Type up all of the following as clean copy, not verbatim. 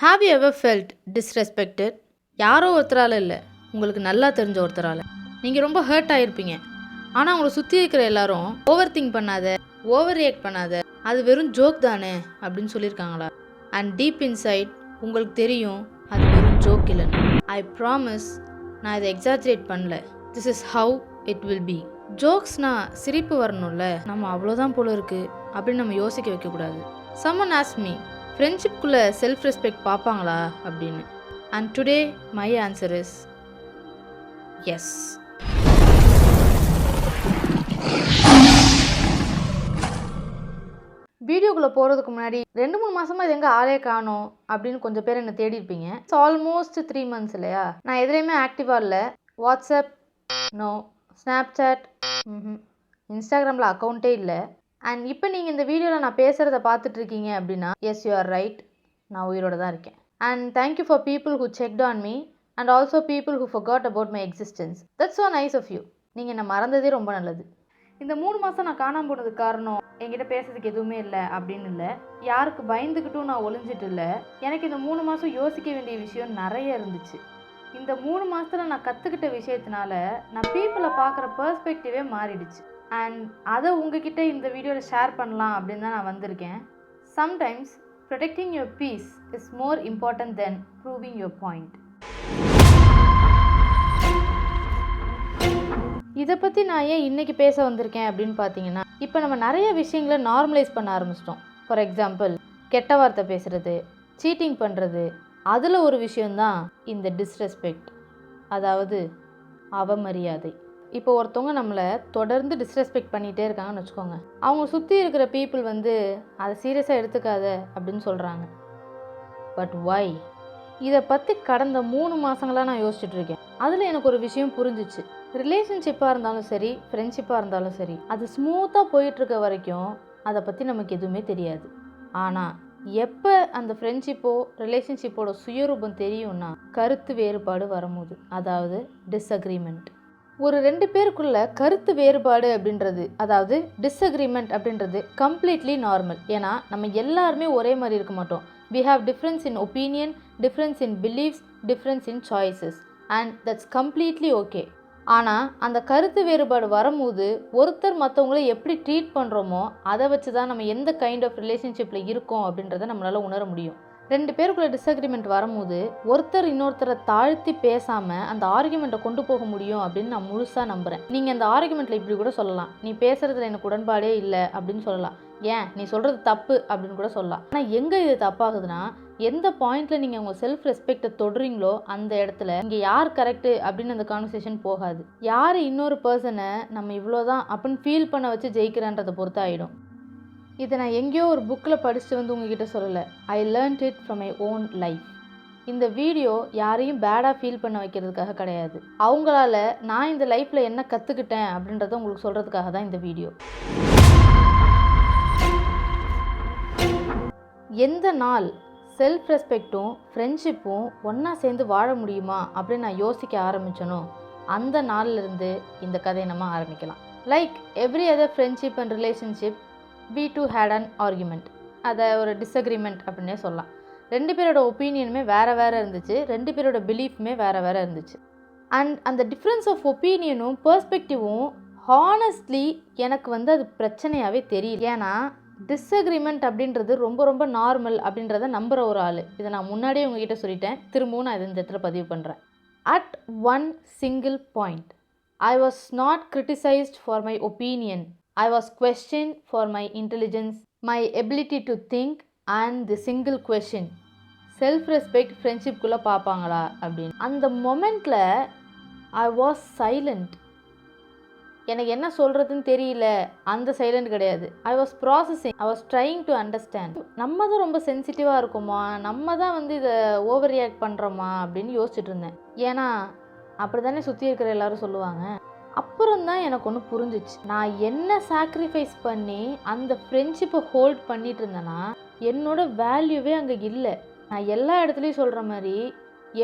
Have you ever felt disrespected? யாரோ ஒருத்தரால் இல்லை, உங்களுக்கு நல்லா தெரிஞ்ச ஒருத்தரால் நீங்கள் ரொம்ப ஹர்ட் ஆகிருப்பீங்க. ஆனால் உங்களை சுற்றி இருக்கிற எல்லாரும் ஓவர் திங்க் பண்ணாத, ஓவர் ரியாக்ட் பண்ணாத, அது வெறும் ஜோக் தானே அப்படின்னு சொல்லியிருக்காங்களா? அண்ட் டீப் இன்சைட் உங்களுக்கு தெரியும் அது வெறும் ஜோக் இல்லைன்னு. ஐ ப்ராமிஸ், நான் இதை எக்ஸாஜரேட் பண்ணல. This is how it will be. ஜோக்ஸ்னால் சிரிப்பு வரணும்ல, நம்ம அவ்வளோதான் போல இருக்குது அப்படின்னு நம்ம யோசிக்க வைக்கக்கூடாது. சம்மன் ஆஸ்க் மீ, ஃப்ரெண்ட்ஷிப்குள்ளே செல்ஃப் ரெஸ்பெக்ட் பார்ப்பாங்களா அப்படின்னு. And today my answer is yes. வீடியோக்குள்ளே போகிறதுக்கு முன்னாடி 2-3 மாதமாக இது எங்கே ஆளே காணோம் அப்படின்னு கொஞ்சம் பேர் என்னை தேடி இருப்பீங்க. இட்ஸ் ஆல்மோஸ்ட் 3 months இல்லையா? நான் எதுலேயுமே ஆக்டிவாக இல்லை. வாட்ஸ்அப் நோ, ஸ்னாப்சாட் இன்ஸ்டாகிராமில் அக்கௌண்ட்டே இல்லை. அண்ட் இப்போ நீங்கள் இந்த வீடியோவில் நான் பேசுகிறத பார்த்துட்ருக்கீங்க அப்படின்னா எஸ் யூ ஆர் ரைட், நான் உயிரோட தான் இருக்கேன். And thank you for people who checked on me and also people who forgot about my existence. That's so nice of you. நீங்கள் என்னை மறந்ததே ரொம்ப நல்லது. இந்த 3 மாதம் நான் காணாமல் போனதுக்கு காரணம் என்கிட்ட பேசுறதுக்கு எதுவுமே இல்லை அப்படின்னு இல்லை, யாருக்கு பயந்துக்கிட்டும் நான் ஒளிஞ்சிட்டு இல்லை. எனக்கு இந்த 3 மாதம் யோசிக்க வேண்டிய விஷயம் நிறைய இருந்துச்சு. இந்த 3 மாதத்தில் நான் கற்றுக்கிட்ட விஷயத்தினால நான் பீப்புளை பார்க்குற பெர்ஸ்பெக்டிவே மாறிடுச்சு. அண்ட் அதை உங்ககிட்ட இந்த வீடியோவில் ஷேர் பண்ணலாம் அப்படின்னு தான் நான் வந்திருக்கேன். Sometimes protecting your peace is more important than proving your point. இதை பற்றி நான் ஏன் இன்றைக்கி பேச வந்திருக்கேன் அப்படின்னு பார்த்தீங்கன்னா, இப்போ நம்ம நிறைய விஷயங்களை நார்மலைஸ் பண்ண ஆரம்பிச்சிட்டோம். ஃபார் எக்ஸாம்பிள், கெட்ட வார்த்தை பேசுகிறது, சீட்டிங் பண்ணுறது, அதில் ஒரு விஷயந்தான் இந்த டிஸ்ரெஸ்பெக்ட், அதாவது அவமரியாதை. இப்போ ஒருத்தவங்க நம்மளை தொடர்ந்து டிஸ்ரெஸ்பெக்ட் பண்ணிகிட்டே இருக்காங்கன்னு வச்சுக்கோங்க. அவங்க சுற்றி இருக்கிற பீப்புள் அதை சீரியஸாக எடுத்துக்காத அப்படின்னு சொல்கிறாங்க. But why? இதை பற்றி கடந்த 3 மாதங்களாக நான் யோசிச்சுட்ருக்கேன். அதில் எனக்கு ஒரு விஷயம் புரிஞ்சிச்சு. ரிலேஷன்ஷிப்பாக இருந்தாலும் சரி, ஃப்ரெண்ட்ஷிப்பாக இருந்தாலும் சரி, அது ஸ்மூத்தாக போயிட்டுருக்க வரைக்கும் அதை பற்றி நமக்கு எதுவுமே தெரியாது. ஆனால் எப்போ அந்த ஃப்ரெண்ட்ஷிப்போ ரிலேஷன்ஷிப்போட சுயரூபம் தெரியும்னா கருத்து வேறுபாடு வரும்போது, அதாவது டிஸ்அக்ரிமெண்ட். ஒரு 2 பேருக்குள்ள கருத்து வேறுபாடு அப்படின்றது, அதாவது டிஸ்அக்ரிமெண்ட் அப்படின்றது கம்ப்ளீட்லி நார்மல். ஏன்னா நம்ம எல்லாருமே ஒரே மாதிரி இருக்க மாட்டோம். we have difference in opinion, difference in beliefs, difference in choices, and that's completely okay. ஆனால் அந்த கருத்து வேறுபாடு வரும்போது ஒருத்தர் மற்றவங்கள எப்படி ட்ரீட் பண்ணுறோமோ அதை வச்சு தான் நம்ம எந்த கைண்ட் ஆஃப் ரிலேஷன்ஷிப்பில் இருக்கோம் அப்படின்றத நம்மளால் உணர முடியும். 2 பேருக்குள்ள டிஸ்அக்ரிமெண்ட் வரும்போது ஒருத்தர் இன்னொருத்தரை தாழ்த்தி பேசாமல் அந்த ஆர்குமெண்ட்டை கொண்டு போக முடியும் அப்படின்னு நான் முழுசாக நம்புகிறேன். நீங்கள் அந்த ஆர்குமெண்ட்டில் இப்படி கூட சொல்லலாம், நீ பேசுகிறதுல எனக்கு உடன்பாடே இல்லை அப்படின்னு சொல்லலாம், ஏன் நீ சொல்கிறது தப்பு அப்படின்னு கூட சொல்லலாம். ஆனால் எங்கே இது தப்பாகுதுன்னா, எந்த பாயிண்டில் நீங்கள் உங்கள் செல்ஃப் ரெஸ்பெக்டை தொடுறீங்களோ அந்த இடத்துல இங்கே யார் கரெக்டு அப்படின்னு அந்த கான்வர்சேஷன் போகாது. யார் இன்னொரு பர்சனை நம்ம இவ்வளோதான் அப்படின்னு ஃபீல் பண்ண வச்சு ஜெயிக்கிறான்றதை பொறுத்து ஆகிடும். இதை நான் எங்கேயோ ஒரு புக்கில் படிச்சுட்டு உங்ககிட்ட சொல்லலை. I learned it from my own life. இந்த வீடியோ யாரையும் பேடாக ஃபீல் பண்ண வைக்கிறதுக்காக கிடையாது. அவங்களால நான் இந்த லைஃப்பில் என்ன கற்றுக்கிட்டேன் அப்படின்றத உங்களுக்கு சொல்கிறதுக்காக தான் இந்த வீடியோ. எந்த நாள் செல்ஃப் ரெஸ்பெக்டும் ஃப்ரெண்ட்ஷிப்பும் ஒன்றா சேர்ந்து வாழ முடியுமா அப்படின்னு நான் யோசிக்க ஆரம்பித்தனோ அந்த நாள்லேருந்து இந்த கதையை நம்ம ஆரம்பிக்கலாம். Like every other friendship and relationship, we two had an argument. அதை ஒரு டிஸ்அக்ரிமெண்ட் அப்படின்னே சொல்லலாம். 2 பேரோட ஒப்பீனியனுமே வேறு வேறு இருந்துச்சு, 2 பேரோட பிலீஃப்மே வேறு வேறு இருந்துச்சு. அண்ட் அந்த டிஃப்ரென்ஸ் ஆஃப் ஒப்பீனியனும் பர்ஸ்பெக்டிவும் ஹானஸ்ட்லி எனக்கு அது பிரச்சனையாகவே தெரியல. ஏன்னா டிஸ்அக்ரிமெண்ட் அப்படின்றது ரொம்ப ரொம்ப நார்மல் அப்படின்றத நம்புகிற ஒரு ஆள். இதை நான் முன்னாடியே உங்ககிட்ட சொல்லிட்டேன், திரும்பவும் நான் இந்த இடத்துல பதிவு பண்ணுறேன். At one single point I was not criticised for my opinion. I was questioned for my intelligence, my ability to think, and the single question, self-respect friendship-குள்ளே பார்ப்பாங்களா அப்படின்னு. அந்த மொமெண்ட்டில் I was silent. எனக்கு என்ன சொல்கிறதுன்னு தெரியல, அந்த சைலண்ட் கிடையாது. I was processing, I was trying to understand. நம்ம தான் ரொம்ப சென்சிட்டிவாக இருக்குமா, நம்ம தான் இதை ஓவர் ரியாக்ட் பண்ணுறோமா அப்படின்னு யோசிச்சுட்டு இருந்தேன். ஏன்னா அப்படி தானே சுற்றி இருக்கிற எல்லாரும் சொல்லுவாங்க. அப்புறம் தான் எனக்கு ஒன்று புரிஞ்சிச்சு. நான் என்ன சாக்ரிஃபைஸ் பண்ணி அந்த ஃப்ரெண்ட்ஷிப்பை ஹோல்ட் பண்ணிட்டு இருந்தேன்னா என்னோட வேல்யூவே அங்கே இல்லை. நான் எல்லா இடத்துலையும் சொல்கிற மாதிரி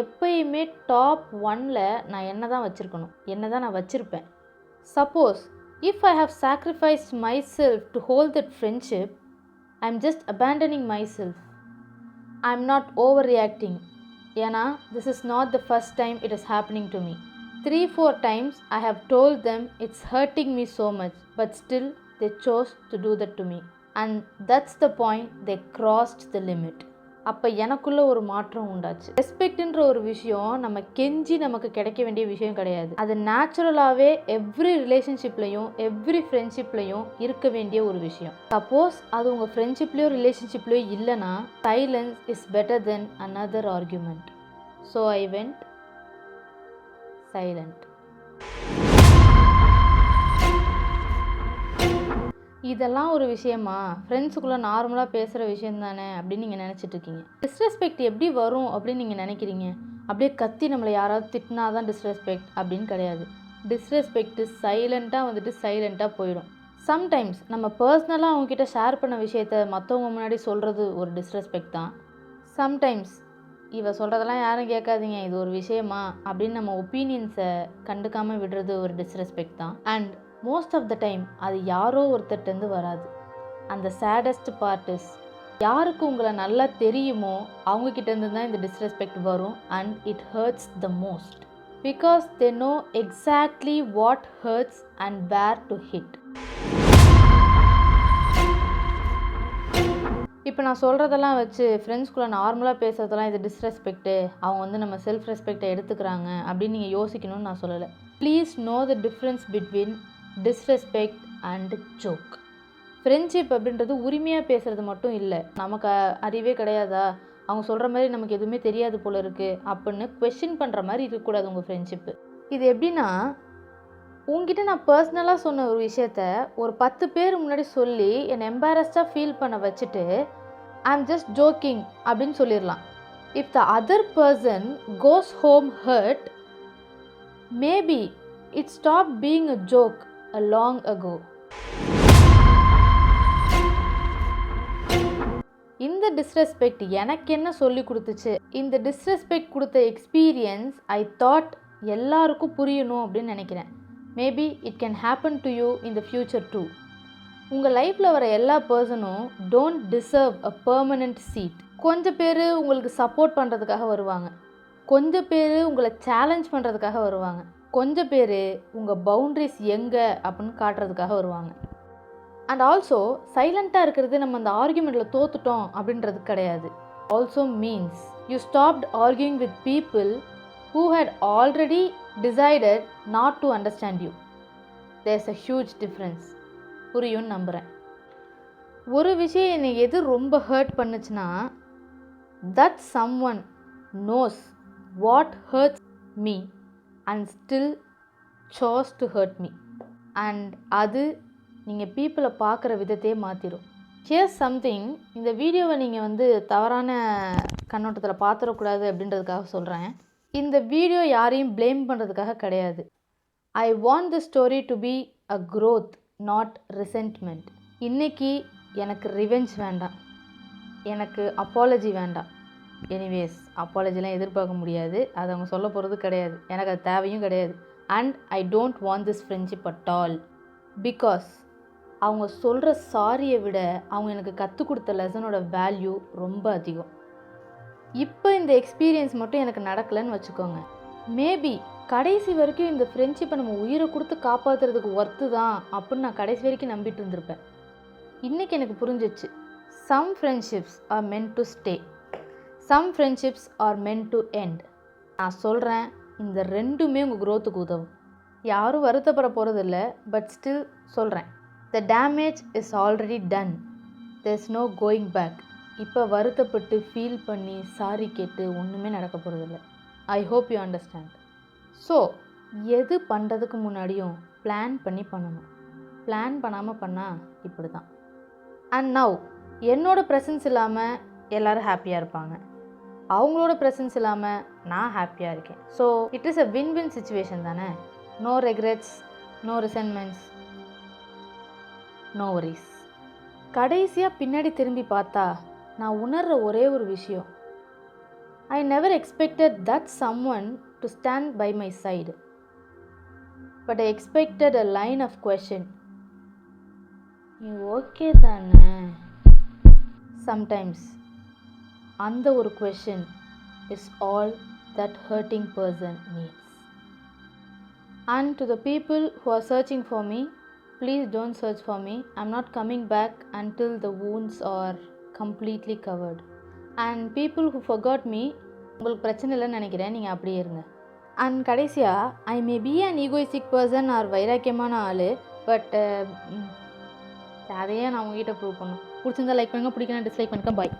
எப்பயுமே டாப் 1ல் நான் என்ன தான் வச்சுருக்கணும், என்ன தான் நான் வச்சுருப்பேன். Suppose if I have sacrificed my self to hold that friendship, I am just abandoning my self. I'm not over reacting. ஏன்னா this is not the first time it is happening to me. 3-4 times I have told them it's hurting me so much, but still they chose to do that to me. And that's the point, they crossed the limit. அப்போ எனக்குள்ள ஒரு மாற்றம் உண்டாச்சு. ரெஸ்பெக்ட்ன்ற ஒரு விஷயம் நம்ம கெஞ்சி நமக்கு கிடைக்க வேண்டிய விஷயம் கிடையாது. அது நேச்சுரலாகவே எவ்ரி ரிலேஷன்ஷிப்லையும் எவ்ரி ஃப்ரெண்ட்ஷிப்லையும் இருக்க வேண்டிய ஒரு விஷயம். சப்போஸ் அது உங்கள் ஃப்ரெண்ட்ஷிப்லேயோ ரிலேஷன்ஷிப்லேயோ இல்லைன்னா silence is better then another argument. So I went silent. இதெல்லாம் ஒரு விஷயமா, ஃப்ரெண்ட்ஸுக்குள்ளே நார்மலாக பேசுகிற விஷயம் தானே அப்படின்னு நீங்கள் நினச்சிட்டு இருக்கீங்க. டிஸ்ரெஸ்பெக்ட் எப்படி வரும் அப்படின்னு நீங்கள் நினைக்கிறீங்க? அப்படியே கத்தி நம்மளை யாராவது திட்டினா தான் டிஸ்ரெஸ்பெக்ட் அப்படின்னு கிடையாது. டிஸ்ரெஸ்பெக்ட்டு சைலண்ட்டாக வந்துட்டு சைலண்ட்டாக போயிடும். சம்டைம்ஸ் நம்ம பர்சனலாக அவங்கக்கிட்ட ஷேர் பண்ண விஷயத்த மற்றவங்க முன்னாடி சொல்கிறது ஒரு டிஸ்ரெஸ்பெக்ட் தான். சம்டைம்ஸ் இவ சொல்கிறதெல்லாம் யாரும் கேட்காதீங்க, இது ஒரு விஷயமா அப்படின்னு நம்ம ஒப்பீனியன்ஸை கண்டுக்காமல் விடுறது ஒரு டிஸ்ரெஸ்பெக்ட் தான். And most of the time அது யாரோ ஒருத்தர்ட்டேருந்து வராது. அந்த சேடஸ்ட் பார்ட் இஸ், யாருக்கு உங்களை நல்லா தெரியுமோ அவங்கக்கிட்டேருந்து தான் இந்த டிஸ்ரெஸ்பெக்ட் வரும். And it hurts the most because they know exactly what hurts and where to hit. இப்போ நான் சொல்கிறதெல்லாம் வச்சு ஃப்ரெண்ட்ஸ்குள்ளே நார்மலாக பேசுகிறதெல்லாம் இது டிஸ்ரெஸ்பெக்ட்டு, அவங்க வந்து நம்ம செல்ஃப் ரெஸ்பெக்டை எடுத்துக்கிறாங்க அப்படின்னு நீங்கள் யோசிக்கணும்னு நான் சொல்லலை. Please no the difference between disrespect and joke. Friendship அப்படின்றது உரிமையாக பேசுகிறது மட்டும் இல்லை. நமக்கு அறிவே கிடையாதா, அவங்க சொல்கிற மாதிரி நமக்கு எதுவுமே தெரியாது போல இருக்குது அப்படின்னு கொஸ்டின் பண்ணுற மாதிரி இருக்கக்கூடாது உங்கள் ஃப்ரெண்ட்ஷிப்பு. இது எப்படின்னா, உங்ககிட்ட நான் பர்சனலாக சொன்ன ஒரு விஷயத்த ஒரு 10 பேர் முன்னாடி சொல்லி என்னை எம்பாரஸ்டாக ஃபீல் பண்ண வச்சுட்டு ஐ எம் ஜஸ்ட் ஜோக்கிங் அப்படின்னு சொல்லிடலாம். If the other person goes home hurt, maybe it stop being a joke a long ago. இந்த டிஸ்ரெஸ்பெக்ட் எனக்கு என்ன சொல்லி கொடுத்துச்சு, இந்த டிஸ்ரெஸ்பெக்ட் கொடுத்த எக்ஸ்பீரியன்ஸ் ஐ தாட் எல்லாருக்கும் புரியணும் அப்படின்னு நினைக்கிறேன். Maybe it can happen to you in the future too. உங்கள் லைஃப்பில் வர எல்லா பர்சனும் don't deserve a permanent seat. கொஞ்சம் பேர் உங்களுக்கு சப்போர்ட் பண்ணுறதுக்காக வருவாங்க, கொஞ்சம் பேர் உங்களை சேலஞ்ச் பண்ணுறதுக்காக வருவாங்க, கொஞ்சம் பேர் உங்கள் பவுண்ட்ரிஸ் எங்கே அப்படின்னு காட்டுறதுக்காக வருவாங்க. அண்ட் ஆல்சோ சைலண்ட்டாக இருக்கிறது நம்ம அந்த ஆர்கியூமெண்ட்டில் தோத்துட்டோம் அப்படின்றது கிடையாது. Also means you stopped arguing with people who had already decided not to understand you. There's a huge difference. புரியும்னு நம்புகிறேன். ஒரு விஷயம் என்னை எது ரொம்ப ஹர்ட் பண்ணுச்சுன்னா, that someone knows what hurts me and still chose to hurt me. And அது நீங்கள் பீப்புளை பார்க்குற விதத்தையே மாற்றிடும். Here's something, இந்த வீடியோவை நீங்கள் வந்து தவறான கண்ணோட்டத்தில் பார்த்துடக்கூடாது அப்படின்றதுக்காக சொல்கிறேன். இந்த வீடியோ யாரையும் ப்ளேம் பண்ணுறதுக்காக கிடையாது. I want the story to be a growth, not resentment. இன்றைக்கி எனக்கு ரிவெஞ்ச் வேண்டாம், எனக்கு அப்பாலஜி வேண்டாம். எனிவேஸ், அப்பாலஜிலாம் எதிர்பார்க்க முடியாது, அது அவங்க சொல்ல போகிறது கிடையாது, எனக்கு அது தேவையும் கிடையாது. And I don't want this friendship at all. Because அவங்க சொல்கிற சாரியை விட அவங்க எனக்கு கற்றுக் கொடுத்த லெசனோட வேல்யூ ரொம்ப அதிகம். இப்போ இந்த எக்ஸ்பீரியன்ஸ் மட்டும் எனக்கு நடக்கலைன்னு வச்சுக்கோங்க, மேபி கடைசி வரைக்கும் இந்த ஃப்ரெண்ட்ஷிப்பை நம்ம உயிரை கொடுத்து காப்பாற்றுறதுக்கு ஒர்த்து தான் அப்படின்னு நான் கடைசி வரைக்கும் நம்பிட்டு இருந்திருப்பேன். இன்றைக்கி எனக்கு புரிஞ்சிச்சு, some friendships are meant to stay, some friendships are meant to end. நான் சொல்கிறேன், இந்த ரெண்டுமே உங்கள் க்ரோத்துக்கு உதவும். யாரும் வருத்தப்பட போகிறதில்ல, பட் ஸ்டில் சொல்கிறேன், the damage is already done, there is no going back. இப்போ வருத்தப்பட்டு ஃபீல் பண்ணி சாரி கேட்டு ஒன்றுமே நடக்க போகிறதில்ல. I hope you understand. So எது பண்ணுறதுக்கு முன்னாடியும் பிளான் பண்ணி பண்ணணும். பிளான் பண்ணாமல் பண்ணால் இப்படி தான். அண்ட் நவ் என்னோடய ப்ரெசன்ஸ் இல்லாமல் எல்லோரும் ஹாப்பியாக இருப்பாங்க, அவங்களோட ப்ரெசன்ஸ் இல்லாமல் நான் ஹாப்பியாக இருக்கேன். So it is a win-win situation தானே. No regrets, no resentments, no worries. கடைசியாக பின்னாடி திரும்பி பார்த்தா நான் உணர்கிற ஒரே ஒரு விஷயம், I never expected that someone to stand by my side, but I expected a line of question, நீ ஓகே தானே? சம்டைம்ஸ் அந்த ஒரு question is all that hurting person needs. And to the people who are searching for me, please don't search for me. I'm not coming back until the wounds are completely covered. And people who forgot me, உங்களுக்கு பிரச்சனை இல்லைன்னு நினைக்கிறேன், நீங்கள் அப்படியே இருங்க. And கடைசியாக, I may be an egoistic person or வைராக்கியமான ஆள், பட் அதையே நான் உங்ககிட்ட ப்ரூவ் பண்ணணும். பிடிச்சிருந்தா லைக் பண்ணுங்கள், பிடிக்கணும் டிஸ்லைக் பண்ணுங்கள். பாய்.